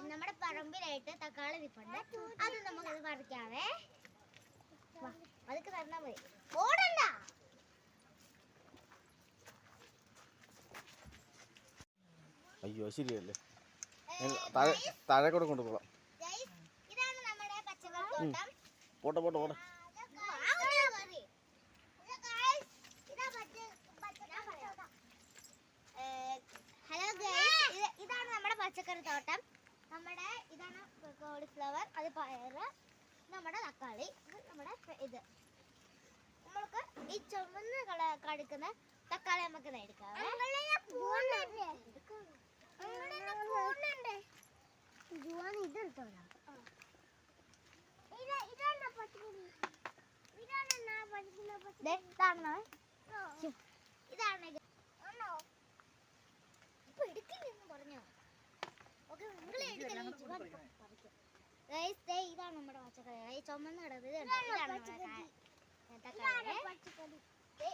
നമ്മുടെ പറമ്പിലായിട്ട് തക്കാളി നിൽപ്പുണ്ട്. അത് നമുക്കത് പറിക്കാവേ. അതൊക്കെ നടന്നാ മതി, ഓടണ്ട. അയ്യോ ശരിയല്ലേ, താഴെ കൂടെ കൊണ്ടുപോകാം. ഇതാണ് നമ്മുടെ പച്ചക്കറിത്തോട്ടം. പോട്ടെ പോട്ടെ പോട്ടെ. ഹലോ ഗൈസ്, ഇതാണ് നമ്മുടെ പച്ചക്കറിത്തോട്ടം. നമ്മുടെ ഇതാണ് കോളിഫ്ലവർ, അത് പയറ്, നമ്മുടെ തക്കാളി, നമ്മുടെ ഇത്. നമ്മൾക്ക് ഈ ചുവന്ന് കടുക്കുന്ന തക്കാളി നമുക്ക് എടുക്കാം. ഇതാണ് ഇതാണ് നമ്മുടെ പച്ചക്കറി. ചുമന്ന് കിടക്കുന്നത്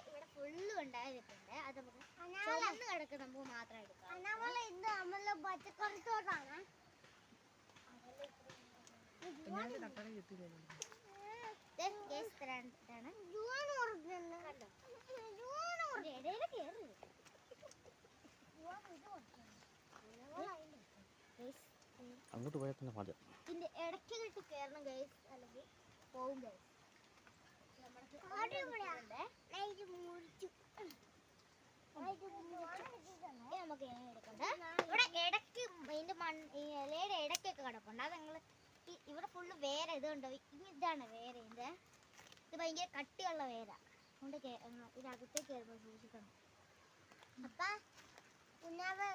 ഇവിടെ ഫുള്ള് ഉണ്ടായിട്ടുണ്ട്. അത് നമുക്ക് ചുമന്ന് കിടക്കുന്ന നമുക്ക് മാത്രം എടുക്കാം. പച്ചക്കറിത്തോട്ടാണ്. അങ്ങോട്ട് പോയാൽ തന്നെ മതി. ഇതിന്റെ ഇടയ്ക്ക് കിട്ടി കയറണം ഗൈസ്, അല്ലെങ്കിൽ പോവും ഗൈസ്. നമുക്ക് എടുക്കണ്ട. ഇവിടെ ഇടയ്ക്ക് ഇതിന്റെ ഇലയുടെ ഇടയ്ക്കൊക്കെ കിടപ്പുണ്ട്. അത് ഞങ്ങൾ ഇവിടെ ഫുള്ള് വേറെ ഇതുണ്ടോ, ഇതാണ് വേറെ. ഇത് ഭയങ്കര കട്ടിയുള്ള വേര. അതുകൊണ്ട് ഇതിനകത്തേക്ക് കയറുമ്പോൾ സൂക്ഷിക്കണം. അപ്പ കുഞ്ഞാവ്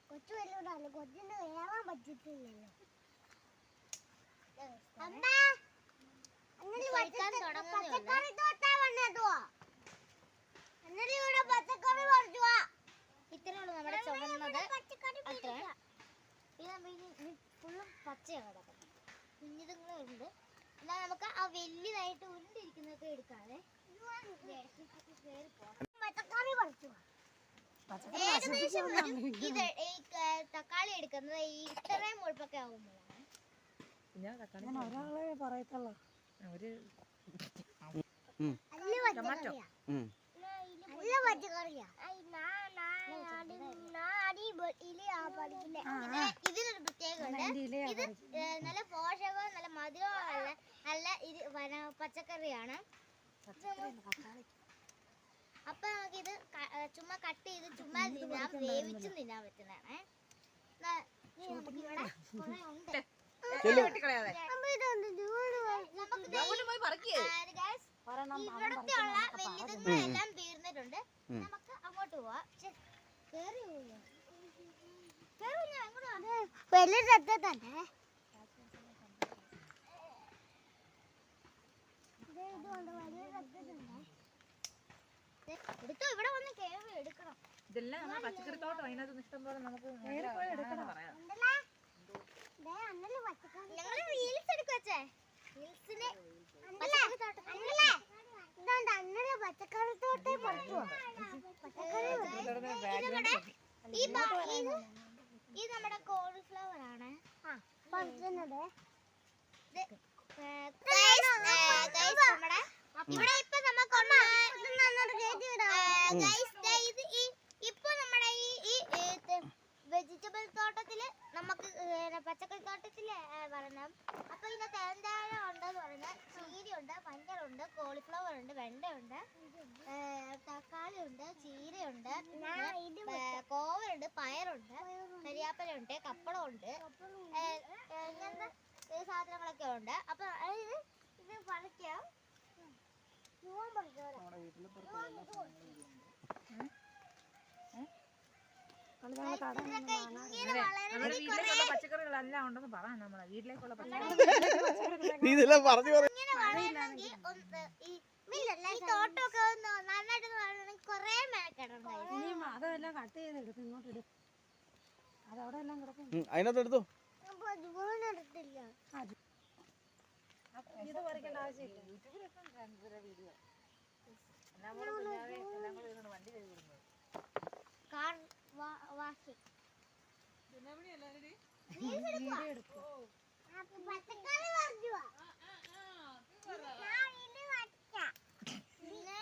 കൊച്ചു വല്ലൂടാണ്, കൊച്ചിന് കയറാൻ പറ്റിട്ടില്ലല്ലോ. ഇത്രയുള്ളൂ നമ്മുടെ ചുവന്നത്. അത്ര ഫുള്ളും പച്ചയാണ് കിടക്കുന്നത്. കുഞ്ഞിതുങ്ങളുണ്ട്. എന്നാൽ നമുക്ക് ആ വലിയതായിട്ട് ഉരുണ്ടിരിക്കുന്നതൊക്കെ എടുക്കാതെ തക്കാളി എടുക്കുന്നത് ഇത്രയും മുഴുപ്പൊക്കെ ആകുമ്പോഴാണ്. ഒരാളെ പറയത്തുള്ളൂ. ഇതിനൊരു പ്രത്യേകമുണ്ട്. ഇത് നല്ല പോഷകവും നല്ല മധുരവും നല്ല പച്ചക്കറിയാണ്. അപ്പൊ നമുക്കിത് ചുമ്മാ കട്ട് ചെയ്ത് ചുമ്മാ തിന്നാം, വേവിച്ചും തിന്നാൻ പറ്റുന്നതാണ്. നമുക്കിവിടെ കുറെ ഉണ്ട്. ഇവിടത്തെ ഉള്ള വലിയതൊന്നും എല്ലാം തീർന്നിട്ടുണ്ട്. നമുക്ക് അങ്ങോട്ട് പോവാം. എടുത്തോ, ഇവിടെ വന്ന് കേറി എടുക്കണം. ഇതെല്ലാം നമ്മുടെ പച്ചക്കറിത്തോട്ടം. അതിനകത്ത് ഇഷ്ടം പോലെ നമുക്ക് പറയാം. ഞങ്ങള് റീൽസ് എടുക്കുവച്ചേ. റീൽസിന് ഇത് നമ്മുടെ കോളിഫ്ലവർ ആണ്. ഇവിടെ ഇപ്പൊ നമുക്കുള്ള ഇപ്പൊ നമ്മുടെ ഈ വെജിറ്റബിൾ തോട്ടത്തില് നമുക്ക് പച്ചക്കറി തോട്ടത്തില് പറയണം. അപ്പൊ ഇതിനകത്ത് എന്തായാലും ഉണ്ടെന്ന് പറയുന്നത് ചീരയുണ്ട്, മഞ്ഞളുണ്ട്, കോളിഫ്ലവർ ഉണ്ട്, വെണ്ടയുണ്ട്, തക്കാളി ഉണ്ട്, ചീരയുണ്ട്, കോവലുണ്ട്, പയറുണ്ട്, കരിയാപ്പലുണ്ട്, കപ്പളമുണ്ട്, ഇങ്ങനത്തെ സാധനങ്ങളൊക്കെ ഉണ്ട്. അപ്പൊ ഇത് പറിക്കാം. പച്ചക്കറികളെല്ലാം ഉണ്ടെന്ന് പറയാം. നമ്മളെ വീട്ടിലേക്കുള്ള തോട്ടമൊക്കെ നന്നായിട്ട് കൊറേ മെനക്കെടണം. അതെല്ലാം കട്ട് ചെയ്തെടുത്ത് ഇങ്ങോട്ട് ഇടും. അതവിടെ എല്ലാം കിടക്കും. അതിനകത്ത് എടുത്തോ. ഇത് പറിക്കേണ്ട ആവശ്യമില്ല. വീഡിയോ എല്ലാം കൂടെ വണ്ടി കഴുകുന്നത്. പച്ചക്കറി വീഡിയോ എടുക്കും. പച്ചക്കറി പറിക്കുവാ. പിന്നെ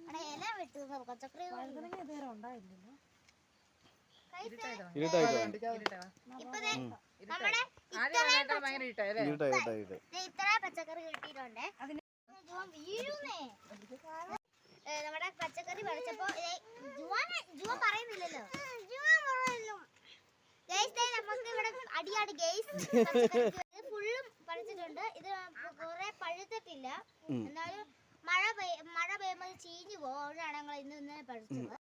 അവിടെ ഇല വെട്ടുന്നു പച്ചക്കറി വഴുതനങ്ങ ഇതുവരെ ഉണ്ടായില്ലല്ലോ. ഇരുട്ടായിട്ടോ ഇപ്പൊ ദേ നമ്മുടെ ഇത്ര പച്ചക്കറി കിട്ടിയിട്ടുണ്ട്. ജുവാൻ വീഴുന്നേ. നമ്മുടെ പച്ചക്കറി പറിച്ചപ്പോ ജുവാൻ പറയുന്നില്ലല്ലോ. നമുക്ക് ഇവിടെ അടിയാണ് ഗെയ്സ്. ഫുള്ളും പറിച്ചിട്ടുണ്ട്. ഇത് കുറെ പഴുത്തിട്ടില്ല. എന്നാലും മഴ പെയ്യുമ്പോൾ ചീഞ്ഞു പോകും. അതുകൊണ്ടാണ് ഞങ്ങൾ ഇന്ന് പറിച്ചത്.